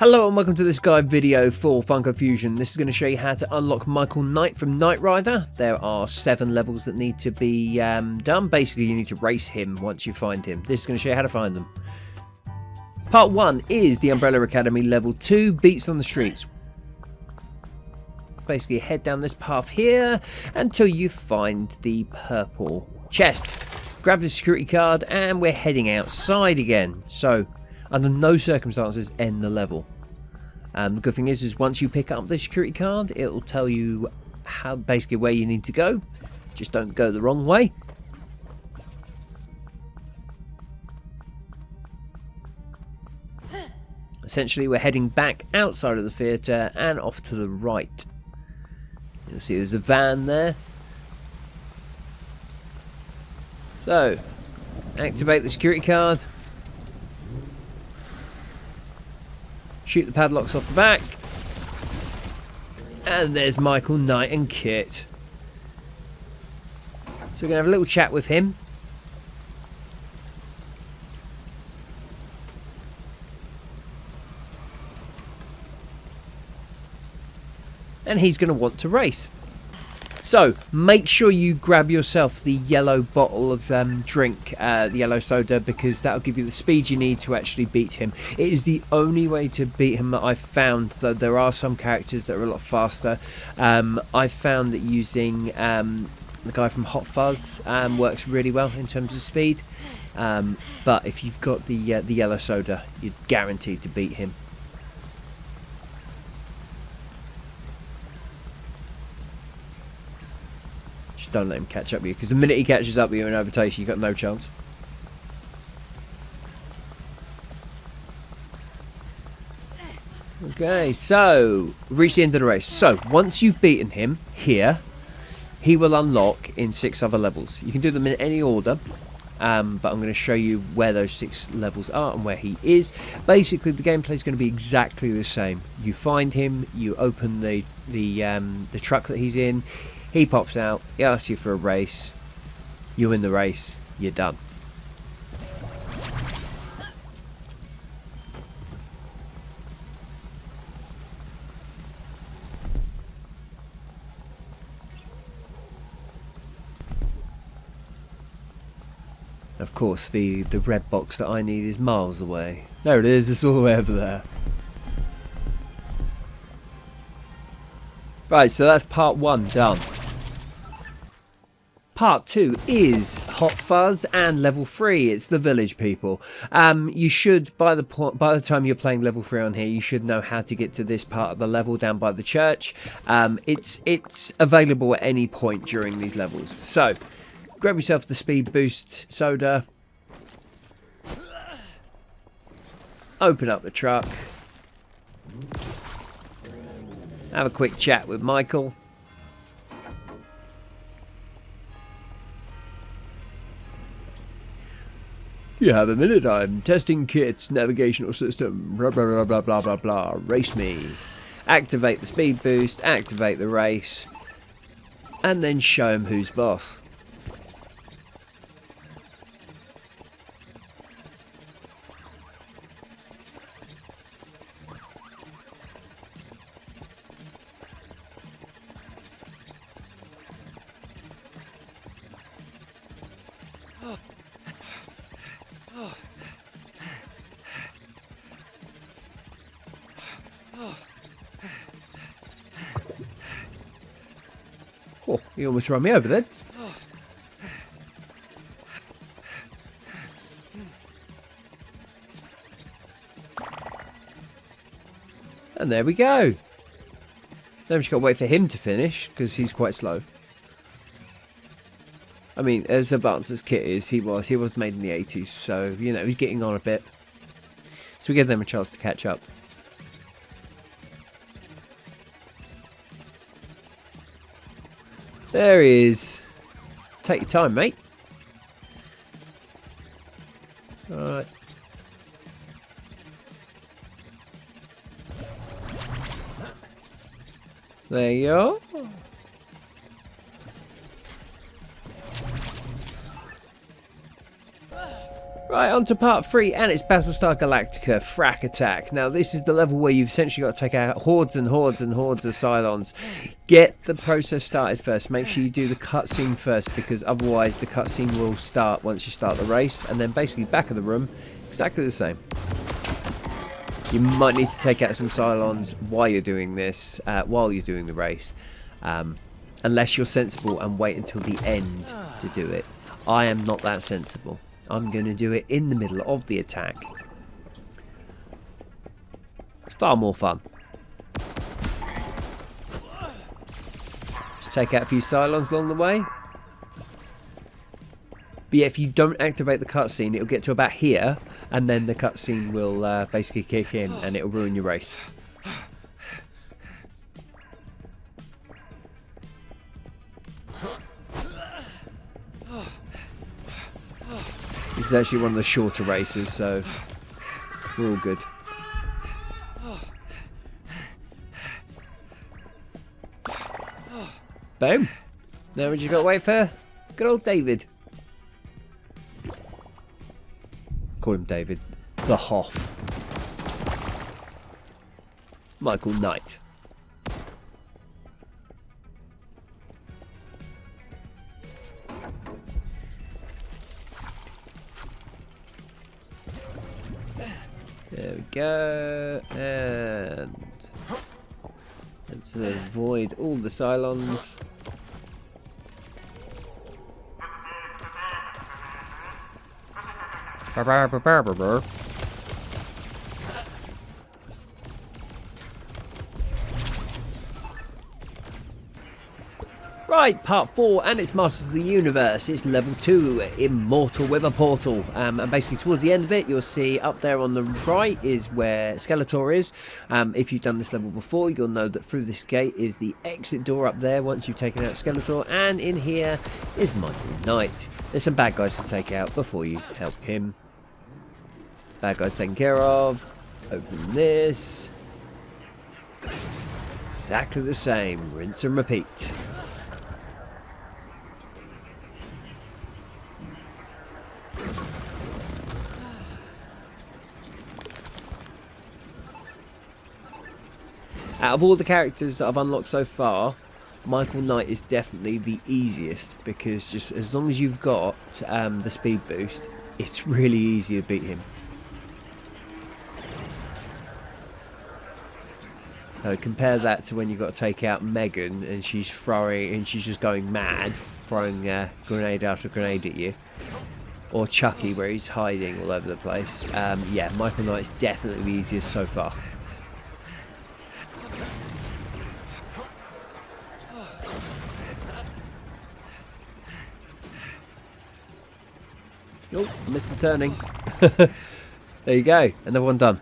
Hello and welcome to this guide video for Funko Fusion. This is going to show you how to unlock Michael Knight from Knight Rider. There are 7 levels that need to be done. Basically, you need to race him once you find him. This is going to show you how to find them. Part 1 is the Umbrella Academy level 2, Beats on the Streets. Basically, head down this path here until you find the purple chest. Grab the security card and we're heading outside again. So, under no circumstances end the level. The good thing is once you pick up the security card, it'll tell you how basically where you need to go. Just don't go the wrong way. Essentially, we're heading back outside of the theatre and off to the right. You'll see there's a van there. So, activate the security card. Shoot the padlocks off the back. And there's Michael Knight and Kit. So we're going to have a little chat with him. And he's going to want to race. So, make sure you grab yourself the yellow bottle of drink, the yellow soda, because that'll give you the speed you need to actually beat him. It is the only way to beat him that I've found, though there are some characters that are a lot faster. I've found that using the guy from Hot Fuzz works really well in terms of speed. But if you've got the yellow soda, you're guaranteed to beat him. Don't let him catch up with you, because the minute he catches up with you and overtakes you, you've got no chance. Okay, so reach the end of the race. So once you've beaten him here, he will unlock in 6 other levels. You can do them in any order, but I'm going to show you where those 6 levels are and where he is. Basically, the gameplay is going to be exactly the same. You find him, you open the truck that he's in. He pops out, he asks you for a race, you win the race, you're done. Of course, the red box that I need is miles away. There it is, it's all the way over there. Right, so that's part 1 done. Part 2 is Hot Fuzz and level 3. It's the village people. You should, by the time you're playing level 3 on here, you should know how to get to this part of the level down by the church. It's available at any point during these levels. So, grab yourself the speed boost soda. Open up the truck. Have a quick chat with Michael. You have a minute, I'm testing Kit's navigational system. Blah, blah, blah, blah, blah, blah, blah. Race me. Activate the speed boost, activate the race, and then show him who's boss. Oh, he almost ran me over then. And there we go. Now we've just got to wait for him to finish, because he's quite slow. I mean, as advanced as Kit is, he was made in the 80s, so, you know, he's getting on a bit. So we give them a chance to catch up. There he is. Take your time, mate. Alright. There you are. Right, on to part 3, and it's Battlestar Galactica, Frak Attack. Now, this is the level where you've essentially got to take out hordes and hordes and hordes of Cylons. Get the process started first. Make sure you do the cutscene first, because otherwise the cutscene will start once you start the race, and then basically back of the room, exactly the same. You might need to take out some Cylons while you're doing this, while you're doing the race, unless you're sensible and wait until the end to do it. I am not that sensible. I'm going to do it in the middle of the attack. It's far more fun. Just take out a few Cylons along the way. But yeah, if you don't activate the cutscene, it'll get to about here, and then the cutscene will basically kick in, and it'll ruin your race. This is actually one of the shorter races, so we're all good. Boom. Now we just got to wait for good old David. Call him David. The Hoff. Michael Knight. There we go, and let's avoid all the Cylons. Right, part 4, and it's Masters of the Universe. It's level 2, Immortal with a portal. And basically towards the end of it, you'll see up there on the right is where Skeletor is. If you've done this level before, you'll know that through this gate is the exit door up there once you've taken out Skeletor. And in here is Michael Knight. There's some bad guys to take out before you help him. Bad guys taken care of. Open this. Exactly the same. Rinse and repeat. Out of all the characters that I've unlocked so far, Michael Knight is definitely the easiest, because just as long as you've got the speed boost, it's really easy to beat him. So compare that to when you've got to take out Megan and she's just going mad, throwing grenade after grenade at you. Or Chucky, where he's hiding all over the place. Yeah, Michael Knight's definitely the easiest so far. Oh, missed the turning. There you go, another one done.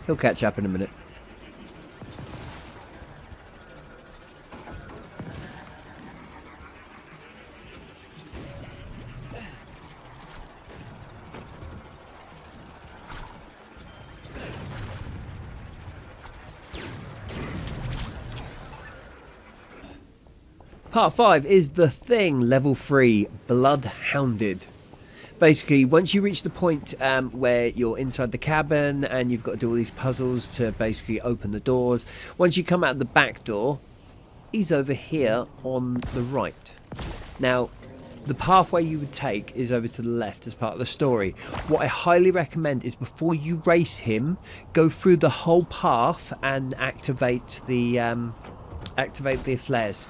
He'll catch up in a minute. Part 5 is The Thing, level 3, Blood Hounded. Basically, once you reach the point where you're inside the cabin and you've got to do all these puzzles to basically open the doors, once you come out the back door, he's over here on the right. Now, the pathway you would take is over to the left as part of the story. What I highly recommend is before you race him, go through the whole path and activate the flares.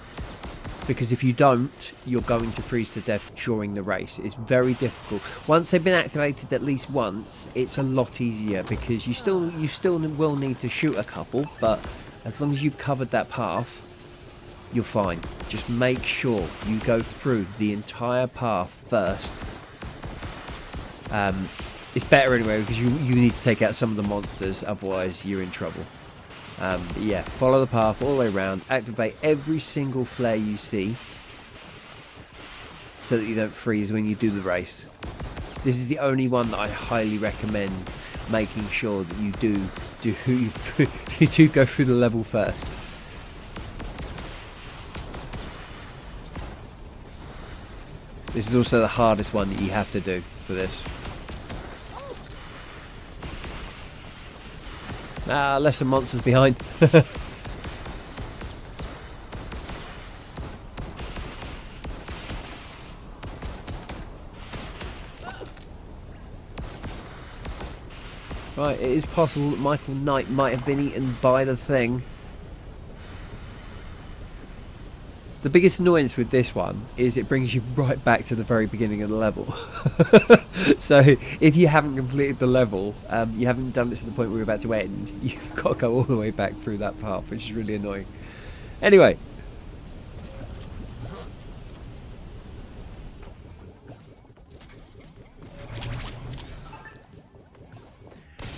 Because if you don't, you're going to freeze to death during the race. It's very difficult. Once they've been activated at least once, it's a lot easier, because you still will need to shoot a couple, but as long as you've covered that path, you're fine. Just make sure you go through the entire path first. It's better anyway, because you need to take out some of the monsters, otherwise you're in trouble. Yeah, follow the path all the way around, activate every single flare you see so that you don't freeze when you do the race. This is the only one that I highly recommend making sure that you do go through the level first. This is also the hardest one that you have to do for this. Ah, left some monsters behind. Right, it is possible that Michael Knight might have been eaten by the thing. The biggest annoyance with this one is it brings you right back to the very beginning of the level. So if you haven't completed the level, you haven't done it to the point where you're about to end, you've got to go all the way back through that path, which is really annoying. Anyway.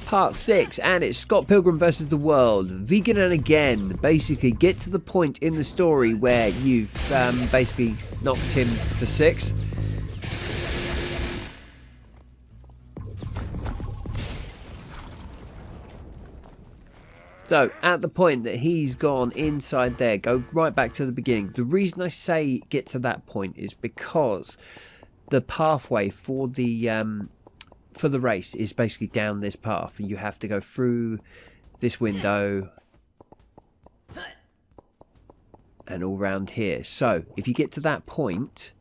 Part 6, and it's Scott Pilgrim versus the World. Vegan and again. Basically, get to the point in the story where you've basically knocked him for 6. So, at the point that he's gone inside there, go right back to the beginning. The reason I say get to that point is because the pathway for the race is basically down this path, and you have to go through this window and all round here. So if you get to that point,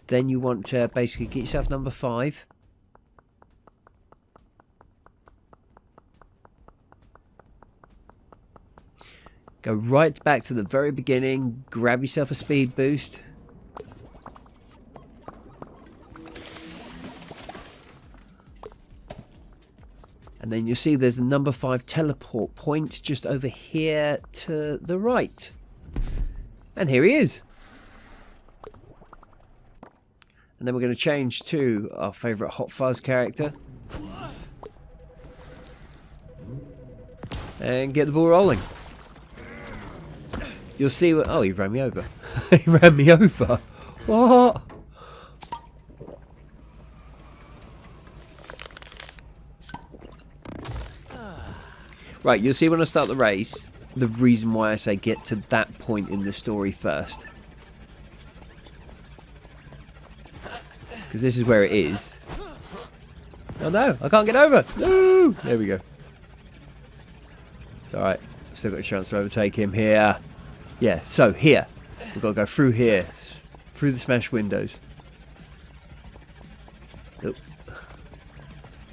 then you want to basically get yourself number 5. Go right back to the very beginning, grab yourself a speed boost. And then you'll see there's a number 5 teleport point just over here to the right. And here he is. And then we're going to change to our favourite Hot Fuzz character. And get the ball rolling. You'll see what... Oh, he ran me over. He ran me over. What? Right, you'll see when I start the race, the reason why I say get to that point in the story first. Because this is where it is. Oh no, I can't get over! No! There we go. It's alright, still got a chance to overtake him here. Yeah, so here. We've got to go through here. Through the smashed windows. Nope.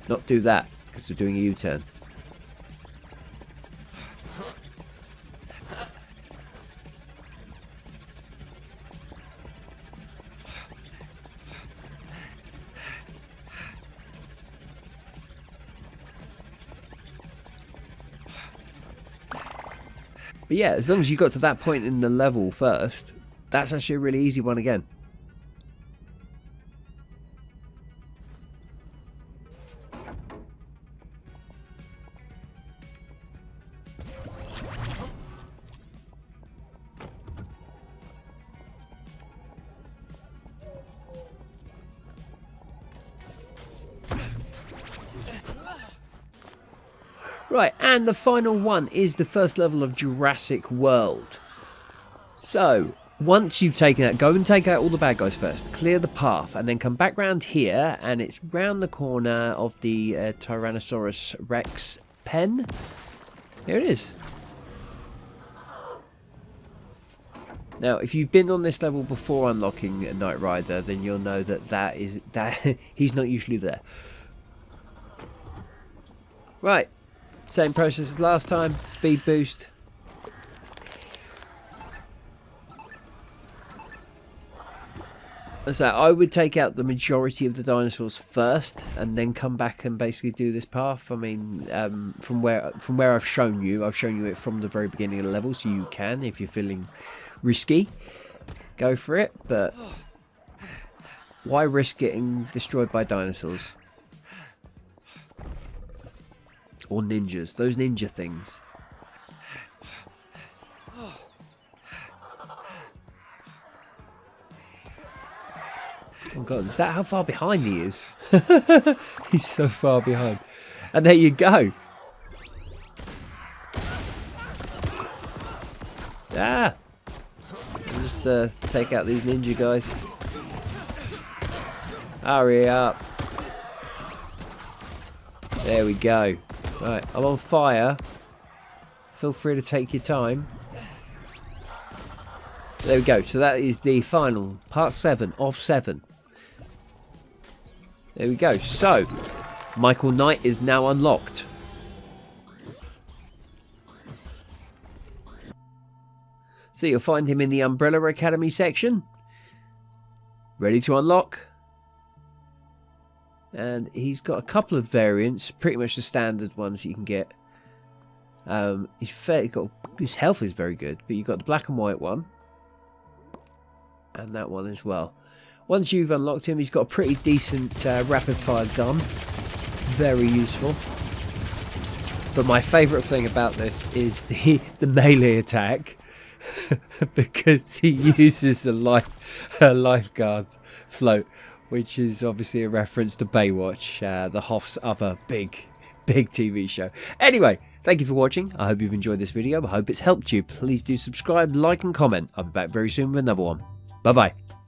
Not do that, because we're doing a U-turn. But yeah, as long as you got to that point in the level first, that's actually a really easy one again. Right, and the final one is the first level of Jurassic World. So, once you've taken that, go and take out all the bad guys first. Clear the path, and then come back round here, and it's round the corner of the Tyrannosaurus Rex pen. Here it is. Now, if you've been on this level before unlocking a Knight Rider, then you'll know that he's not usually there. Right. Same process as last time, speed boost. So I would take out the majority of the dinosaurs first, and then come back and basically do this path. I mean, from where I've shown you it from the very beginning of the level, so you can, if you're feeling risky, go for it. But why risk getting destroyed by dinosaurs? Or ninjas, those ninja things. Oh god, is that how far behind he is? He's so far behind. And there you go. Ah! I'll just take out these ninja guys. Hurry up. There we go. Right, I'm on fire. Feel free to take your time. There we go. So that is the final part 7 of 7. There we go. So, Michael Knight is now unlocked. So you'll find him in the Umbrella Academy section. Ready to unlock. And he's got a couple of variants, pretty much the standard ones you can get. His health is very good, but you've got the black and white one. And that one as well. Once you've unlocked him, he's got a pretty decent rapid fire gun. Very useful. But my favourite thing about this is the melee attack. Because he uses a lifeguard float, which is obviously a reference to Baywatch, the Hoff's other big TV show. Anyway, thank you for watching. I hope you've enjoyed this video. I hope it's helped you. Please do subscribe, like and comment. I'll be back very soon with another one. Bye bye.